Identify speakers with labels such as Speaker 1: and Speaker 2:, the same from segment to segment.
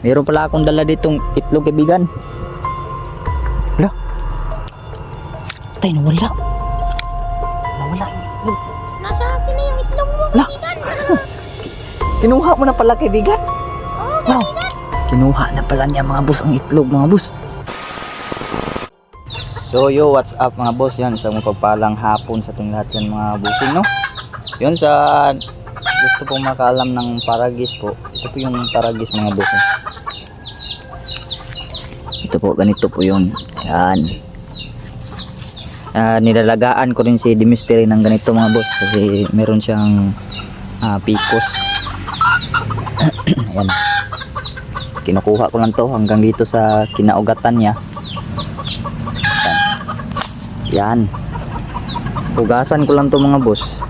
Speaker 1: Meron pala akong dala ditong itlog, kaibigan. Wala. Tay, nawala. Nawala yung itlog.
Speaker 2: Nasa akin na yung itlog mo,
Speaker 1: Wala.
Speaker 2: kaibigan.
Speaker 1: Kinuha mo na pala, kaibigan.
Speaker 2: Oo,
Speaker 1: Wow. Kinuha na pala niya mga boss ang itlog, mga boss. So yo, what's up mga boss? Yan, isang mapagpalang hapon sa ating lahat yan mga bossing, no? Yun, sa gusto pong makaalam ng paragis po. Ito po yung paragis mga boss. Ito po, ganito po yun. Yan. Nilalagaan ko rin si Demystery ng ganito mga boss. Kasi meron siyang picos. Ayan. Kinukuha ko lang to hanggang dito sa kinaugatan niya. Yan. Hugasan ko lang to mga boss.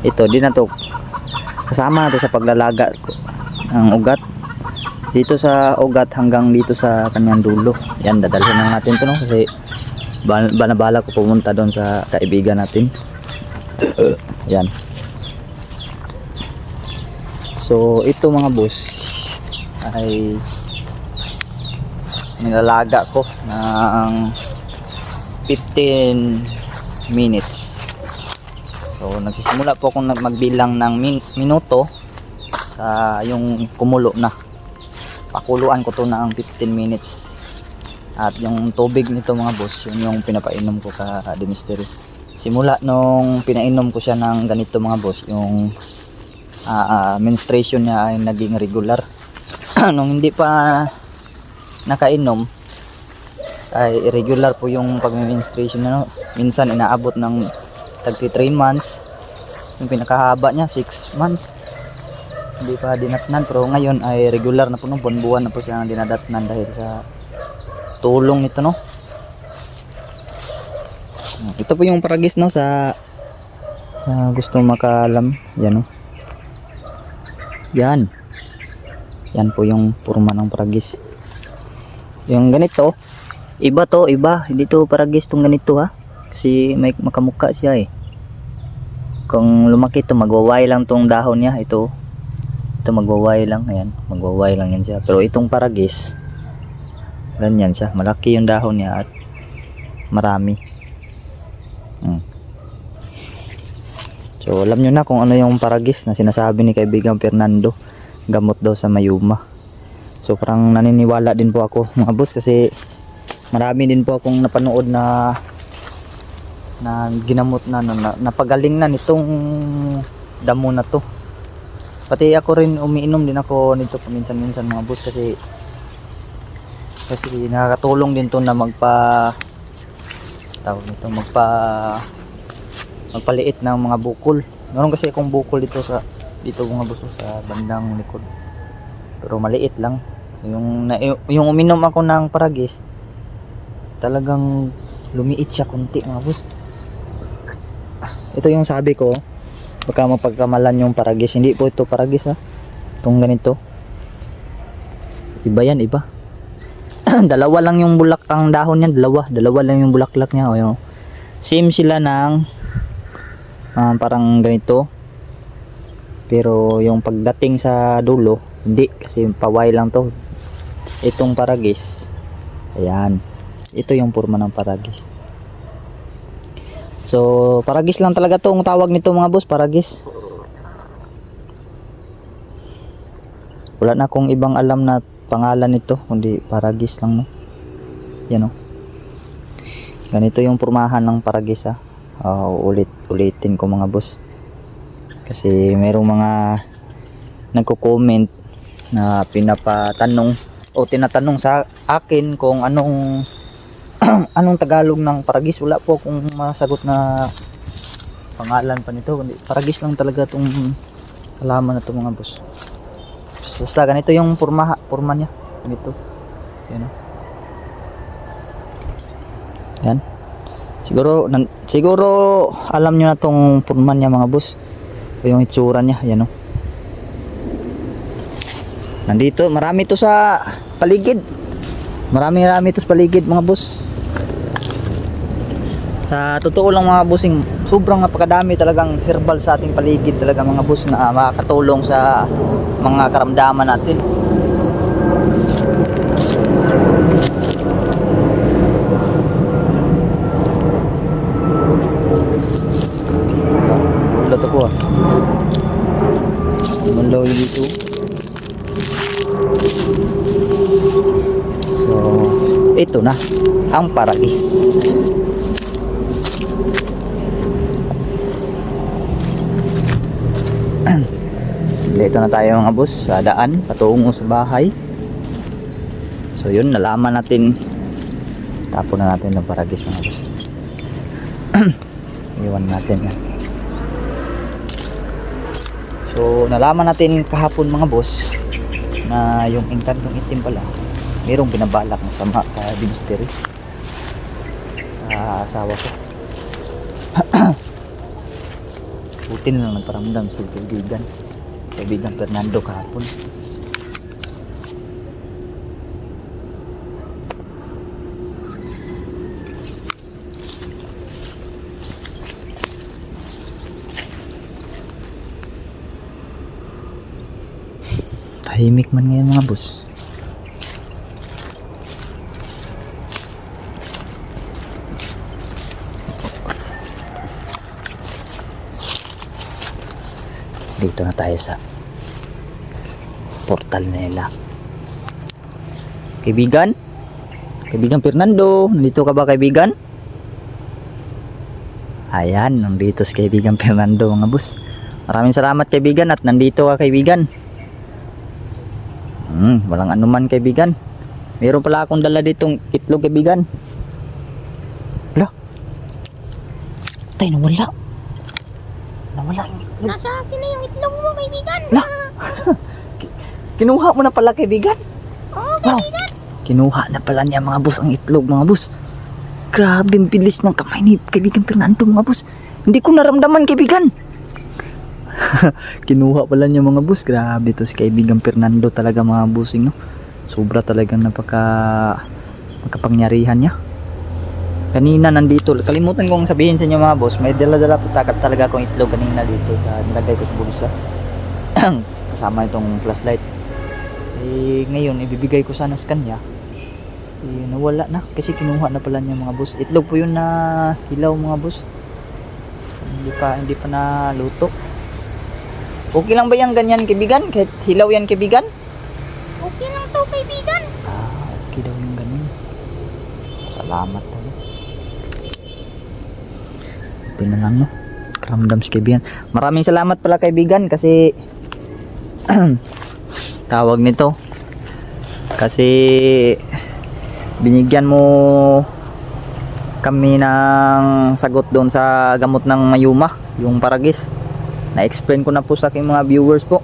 Speaker 1: Ito, di na to. Kasama na to sa paglalaga ng ugat. Dito sa ugat hanggang dito sa kanyang dulo. Yan, dadalhin lang natin to, no? Kasi banabala ko pumunta doon sa kaibigan natin. Yan. So, ito mga boss ay nilalaga ko ng 15 minutes. So nagsisimula po akong magbilang ng minuto sa yung kumulo na. Pakuluan ko to ng 15 minutes. At yung tubig nito mga boss, yun yung pinapainom ko ka Demystery. Simula nung pinainom ko siya ng ganito mga boss, yung menstruation niya ay naging regular. Nung hindi pa nakainom ay irregular po yung pag-menstruation na, no? Minsan inaabot ng tagti 3 months. Yung pinakahaba niya 6 months. Hindi pa dinatnan, pero ngayon ay regular na po, no? Buwan-buwan na po siya dinadatnan dahil sa tulong nito, no? Ito po yung paragis, no, sa gusto makaalam. Yan, no? Yan. Yan po yung purma ng paragis. Yung ganito iba to, iba. Hindi to paragis tong ganito, ha. Kasi may makamukha siya eh. Kung lumaki to, magwaway lang tong dahon niya. Ito magwaway lang. Ayan, magwaway lang yan siya. Pero itong paragis, ganyan siya. Malaki yung dahon niya at marami. So alam nyo na kung ano yung paragis na sinasabi ni kaibigan Fernando. Gamot daw sa mayuma. So parang naniniwala din po ako mga boss, kasi marami din po akong napanood na ginamot na napagaling na nitong damo na to. Pati ako rin umiinom din ako nito paminsan-minsan mga boss, kasi nakakatulong din to na magpaliit ng mga bukol. Meron kasi akong bukol dito mga boss sa bandang likod. Pero maliit lang. Yung uminom ako ng paragis, talagang lumiit siya konti mga boss. Ito yung sabi ko, baka mapagkamalan yung paragis. Hindi po ito paragis, ha. Itong ganito, iba yan, iba. Dalawa lang yung bulak ang dahon niya. Dalawa lang yung bulaklak niya. O, yung same sila ng parang ganito. Pero yung pagdating sa dulo, hindi, kasi paway lang to. Itong paragis, ayan, ito yung purma ng paragis. So paragis lang talaga to ang tawag nito mga boss, paragis. Wala na akong ibang alam na pangalan nito kundi paragis lang, no? Yan, no? Ganito yung purmahan ng paragis, ha. Ulitin ko mga boss, kasi merong mga nagko-comment na pinapatanong o tinatanong sa akin kung anong anong Tagalog ng paragis. Wala po akong masagot na pangalan pa nito, kundi paragis lang talaga itong halaman na ito mga boss. Basta ganito yung purma niya, ganito. Yan, yan. Siguro alam nyo na itong purma niya mga boss, yung itsura niya. Yan, nandito, marami to sa paligid. Marami to sa paligid mga boss. Sa totoo lang mga bossing, sobrang napakadami talagang herbal sa ating paligid talaga mga boss, na makakatulong sa mga karamdaman natin. ito na ang Paragis. Dito na tayo mga boss sa daan patungo sa bahay. So yun, nalaman natin, tapon na natin ng Paragis mga boss. Iwan natin yan. So nalaman natin kahapon mga boss na yung Engkantong Itim pala mayroong binabalak na sama sa ministry sa asawa ko. Buti na lang nagparamdam sa kaibigan Fernando kahapon. Tahimik man ngayon mga boss. Dito na tayo sa portal nila. Kaibigan Fernando, nandito ka ba kaibigan? Ayan, nandito si kaibigan Fernando mga boss. Maraming salamat kaibigan at nandito ka kaibigan. Walang anuman kaibigan. Meron pala akong dala ditong itlog kaibigan. Wala. Tay, nawala yung itlog.
Speaker 2: Nasa akin na yung itlog mo, kaibigan.
Speaker 1: La. Kinuha mo na pala kaibigan.
Speaker 2: Oo, kaibigan.
Speaker 1: Kinuha na pala niya mga boss ang itlog mga boss. Grabe ang bilis ng kamay ni kaibigan Fernando mga boss. Hindi ko naramdaman kaibigan. Kinuha pala niya mga boss. Grabe to si kaibigan Fernando talaga mga bossing no. Sobra talagang makapangyarihan niya. Kanina nandito, kalimutan kong sabihin sa inyo mga boss, may dala-dala po talaga akong itlog kanina dito sa nilagay ko sa bulsa. Kasama itong flashlight. Ngayon ibibigay ko sana sa kanya. Nawala na kasi kinuha na pala niya mga boss. Itlog po yun na hilaw mga boss. Hindi pa naluto. Okay lang ba yan ganyan kaibigan? Kahit hilaw yan kaibigan?
Speaker 2: Okay lang to, kaibigan.
Speaker 1: Okay daw yung ganun. Salamat tayo. Ito na lang no. Ramdam si kaibigan. Maraming salamat pala kaibigan kasi tawag nito. Kasi binigyan mo kami ng sagot doon sa gamot ng Mayuma, yung Paragis. Na-explain ko na po sa aking mga viewers po.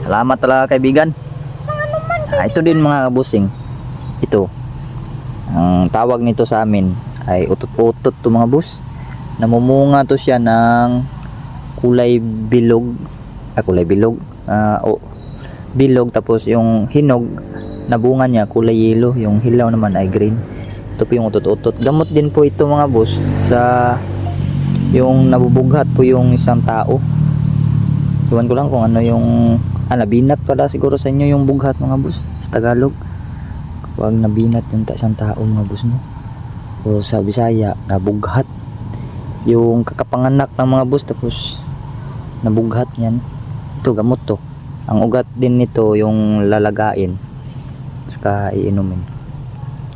Speaker 1: Salamat talaga kaibigan. Ito din mga busing. Ito. Ang tawag nito sa amin ay utot-utot to mga bus. Namumunga to siya ng kulay bilog. Bilog tapos yung hinog na bunga niya kulay yellow, yung hilaw naman ay green. Ito po yung utot-utot. Gamot din po ito mga bus sa yung nabubughat po yung isang tao. Iwan ko lang kung ano yung nabinat pala siguro sa inyo yung bughat mga bus sa Tagalog. Huwag nabinat yung isang tao mga bus no. O sa Bisaya nabughat yung kakapanganak ng mga bus tapos nabughat yan. Ito gamot to. Ang ugat din nito yung lalagain saka iinumin.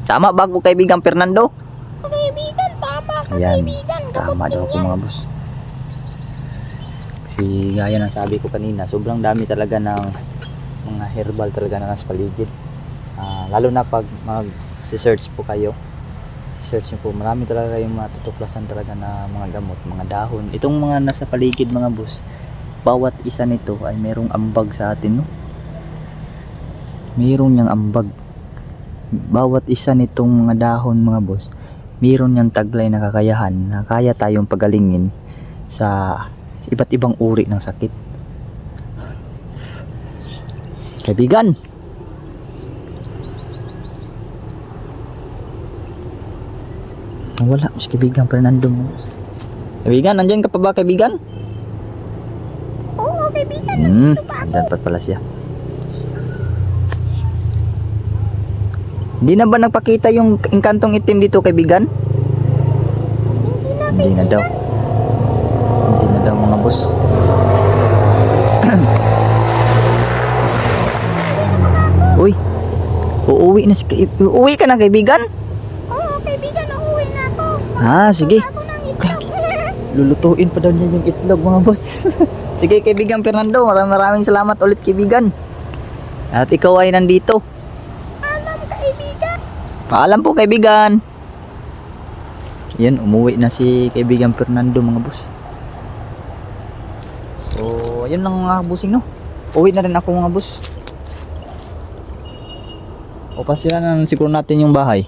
Speaker 1: Tama ba ko kaibigan Fernando?
Speaker 2: Kaibigan, tama ka
Speaker 1: Ayan,
Speaker 2: kaibigan.
Speaker 1: tama daw ako mga boss. Kasi gaya ng sabi ko kanina, sobrang dami talaga ng mga herbal talaga na nasa paligid. Lalo na pag mag-search po kayo, search nyo po, marami talaga kayong matutuklasan talaga na mga gamot, mga dahon. Itong mga nasa paligid mga boss, bawat isa nito ay merong ambag sa atin no. Mayroon niyang ambag. Bawat isa nitong mga dahon mga boss, mayroon niyang taglay na kakayahan na kaya tayong pagalingin sa iba't ibang uri ng sakit. Kaibigan, wala si kaibigan Fernando mo. Kaibigan, nandiyan ka pa ba kaibigan?
Speaker 2: Oo, kaibigan. Nandito pa ako.
Speaker 1: Nandiyan pa pala siya. Hindi na ba nagpakita yung Engkantong Itim dito kaibigan?
Speaker 2: Hindi na,
Speaker 1: Hindi na daw. Hindi na daw mga boss. Uy, Uuwi ka na, kaibigan?
Speaker 2: Oo, kaibigan, uuwi na ako.
Speaker 1: Sige.
Speaker 2: Ako ng itlog.
Speaker 1: Lulutuin pa daw niya yung itlog, mga boss. Sige, kaibigan Fernando, maraming salamat ulit, kaibigan. At ikaw ay nandito.
Speaker 2: Alam, kaibigan.
Speaker 1: Paalam po, kaibigan. Yan, umuwi na si kaibigan Fernando, mga boss. So, ayun lang mga bossing, no? Uwi na rin ako, mga boss. O, pasyalan na siguro natin yung bahay.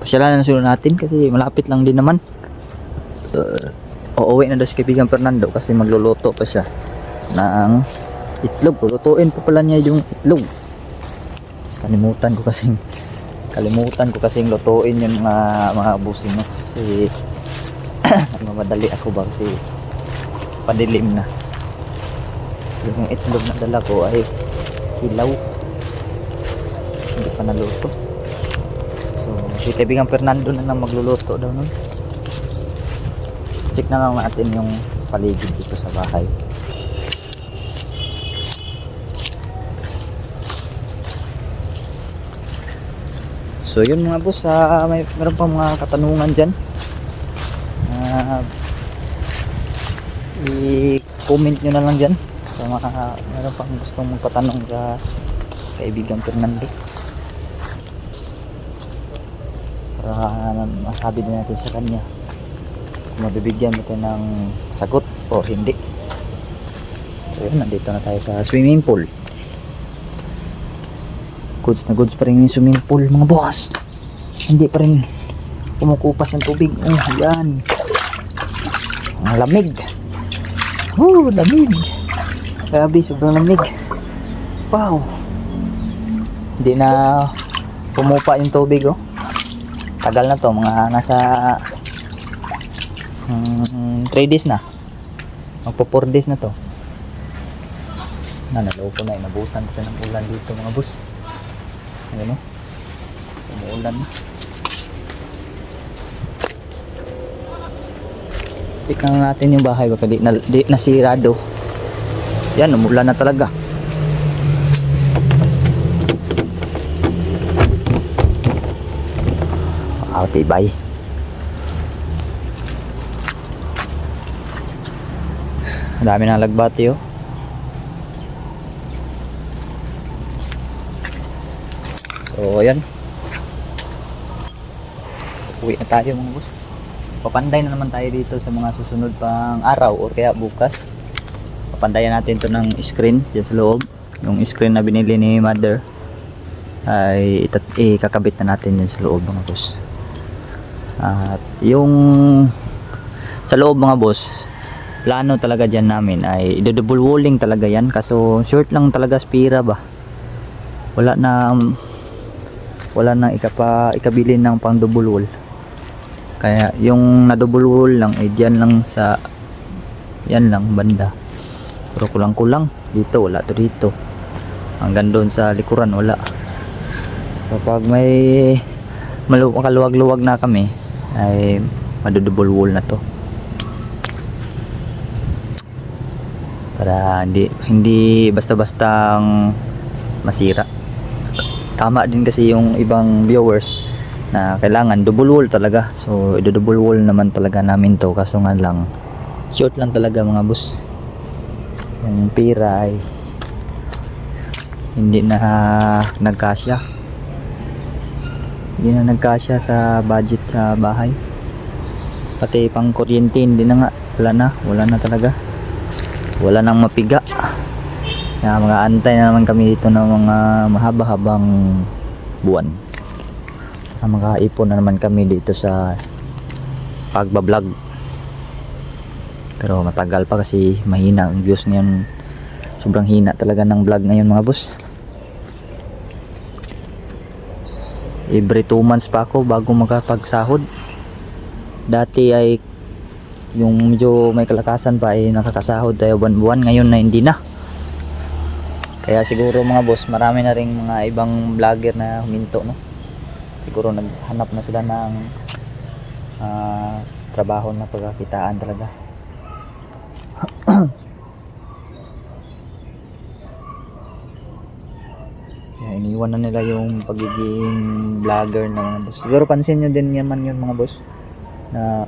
Speaker 1: Pasyalan na siguro natin kasi malapit lang din naman. Uuwi na daw si kaibigan Fernando kasi magluluto pa siya ng itlog. Lulutuin pa pala niya yung itlog. Kalimutan ko kasing lutuin yung mga busing, no? Kasi mamadali ako ba kasi padilim na. Yung itlog na dala ko ay hilaw, hindi pa naluto. So si kaibigan Fernando na lang magluluto daw nun. Check na lang natin yung paligid dito sa bahay. So yun mga boss, meron pa mga katanungan dyan. I-comment nyo na lang dyan sa meron pang gustong magpatanong sa kaibigan Fernando para masabi din natin sa kanya kung mabibigyan natin ng sagot o hindi. So yun, nandito na tayo sa swimming pool. Goods na goods pa rin yung swimming pool, mga boss. Hindi pa rin kumukupas yung tubig. Yan. Ang lamig. Lamig. Grabe, sobrang lamig. Wow. Hindi na pumupa yung tubig, oh. Tagal na to, mga nasa 3 days na. Magpo 4 days na to. Naloko na, inabutan ko ng ulan dito, mga boss. Ayan, oh. Umuulan na. Check lang natin yung bahay, baka di nasirado. Yan, umulan na talaga. Wow, tibay. Ang dami ng lagbati, oh. So, ayan. Uwi na tayo, mga boss. Papanday na naman tayo dito sa mga susunod pang araw o kaya bukas. Papandayan natin to ng screen dyan sa loob. Yung screen na binili ni mother ay ikakabit na natin dyan sa loob, mga boss. At yung sa loob, mga boss, plano talaga dyan namin ay double walling talaga yan. Kaso short lang talaga spira ba. Wala na ikabilin ng pang double wall. Kaya yung na double wall lang ay dyan lang sa yan lang banda. Pero kulang-kulang dito, wala to dito. Hanggang doon sa likuran wala. Kapag may makaluwag-luwag na kami ay madodouble wall na to. Para hindi basta-bastang masira. Tama din kasi yung ibang viewers na kailangan double wall talaga. So double wall naman talaga namin to, kaso nga lang short lang talaga, mga boss. Yung pira ay hindi na nagkasya. Hindi na nagkasya sa budget sa bahay. Pati pang kuryente hindi na nga, wala na talaga. Wala nang mapiga. Kaya mga antay na naman kami dito ng mga mahaba-habang buwan. Makaipon na naman kami dito sa pagbablog. Pero matagal pa kasi mahina ang views ngayon. Sobrang hina talaga ng vlog ngayon, mga boss. Every 2 months pa ako bago makapagsahod. Dati ay yung medyo may kalakasan pa ay nakakasahod tayo buwan-buwan. Ngayon na hindi na. Kaya siguro, mga boss, marami na ring mga ibang vlogger na huminto, no? Siguro naghanap na sila ng trabaho na pagkakitaan talaga. Kaya iniwan na nila yung pagiging vlogger na mga boss. Siguro pansin nyo din naman yun mga boss, na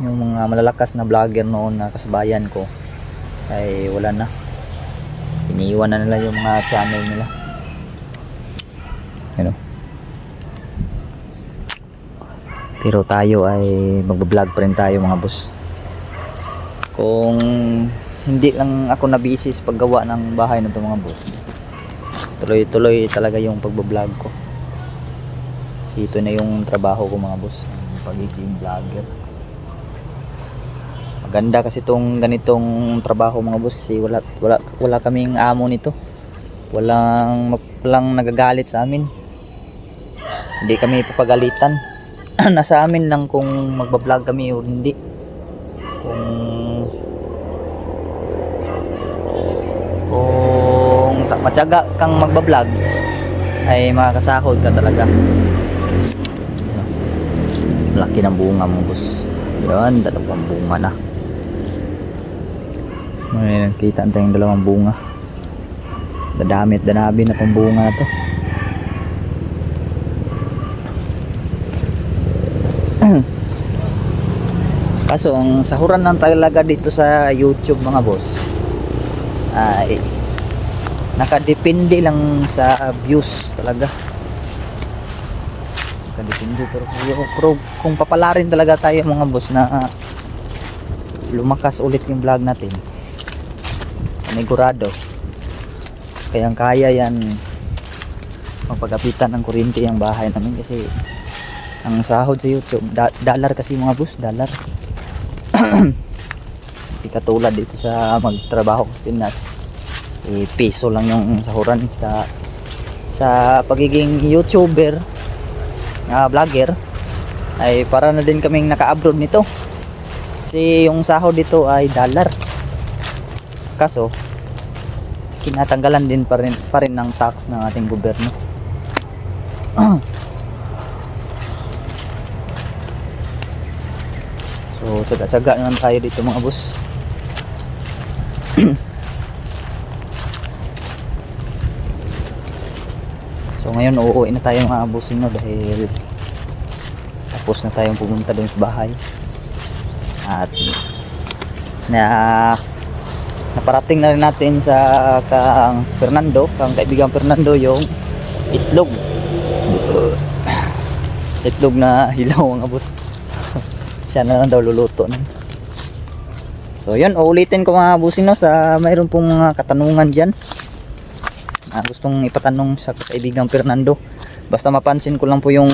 Speaker 1: yung mga malalakas na vlogger noon na kasabayan ko ay wala na. Iniwan na nila yung mga channel nila. Ano? Pero tayo ay magbablog pa rin tayo mga boss. Kung hindi lang ako na busy sa paggawa ng bahay na ito mga boss, tuloy-tuloy talaga yung pagbablog ko. Kasi ito na yung trabaho ko mga boss, yung pagiging vlogger. Maganda kasi itong ganitong trabaho mga boss, kasi wala kaming amo nito. Walang nagagalit sa amin. Hindi kami papagalitan. Nasa amin lang kung magbablog kami o hindi. Kung matyaga kang magbablog ay makakasahod ka talaga. Laki ng bunga mo boss. Yan, dalawang bunga na. May nakita tayong dalawang bunga. Dadami na itong bunga na to. Kaso ang sahuran ng talaga dito sa YouTube mga boss ay nakadepende lang sa views talaga. Nakadepende, pero kung papalarin talaga tayo mga boss na lumakas ulit yung vlog natin, panigurado kayang kaya yan magpagapitan ng kuryente yung bahay namin. Kasi ang sahod sa YouTube dollar kasi mga boss, dollar. Hindi katulad dito sa magtrabaho sa Pinas, piso lang yung sahuran. Sa pagiging YouTuber, vlogger, ay para na din kaming naka-abroad nito, kasi yung sahod dito ay dollar. Kaso kinatanggalan din pa rin ng tax ng ating gobyerno. So tsaga-tsaga naman tayo dito mga boss. So ngayon uuwi na tayo mga bossing, no, dahil tapos na tayong pumunta doon sa bahay. At naparating na rin natin sa kang kaibigang Fernando, yung itlog na hilaw mga boss. Siya na lang daw luluto nun. So yun, uulitin ko mga bossing, no, sa mayroon pong mga katanungan dyan na gustong ipatanong sa kaibigang Fernando. Basta mapansin ko lang po yung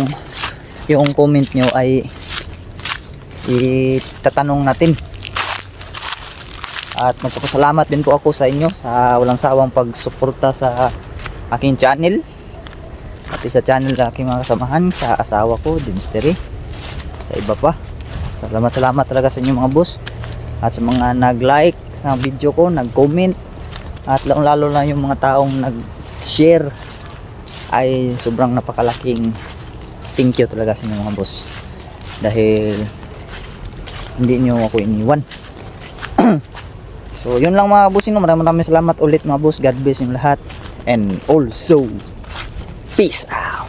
Speaker 1: comment nyo ay itatanong natin. At magpapasalamat din po ako sa inyo sa walang sawang pagsuporta sa aking channel, pati sa channel ng aking mga kasamahan, sa asawa ko, Dinstery, sa iba pa. Salamat talaga sa inyo mga boss. At sa mga nag-like sa video ko, nag-comment, at lalo na yung mga taong nag-share, ay sobrang napakalaking thank you talaga sa inyo mga boss, dahil hindi nyo ako iniwan. So yun lang mga boss, maraming salamat ulit mga boss. God bless yung lahat, and also peace out.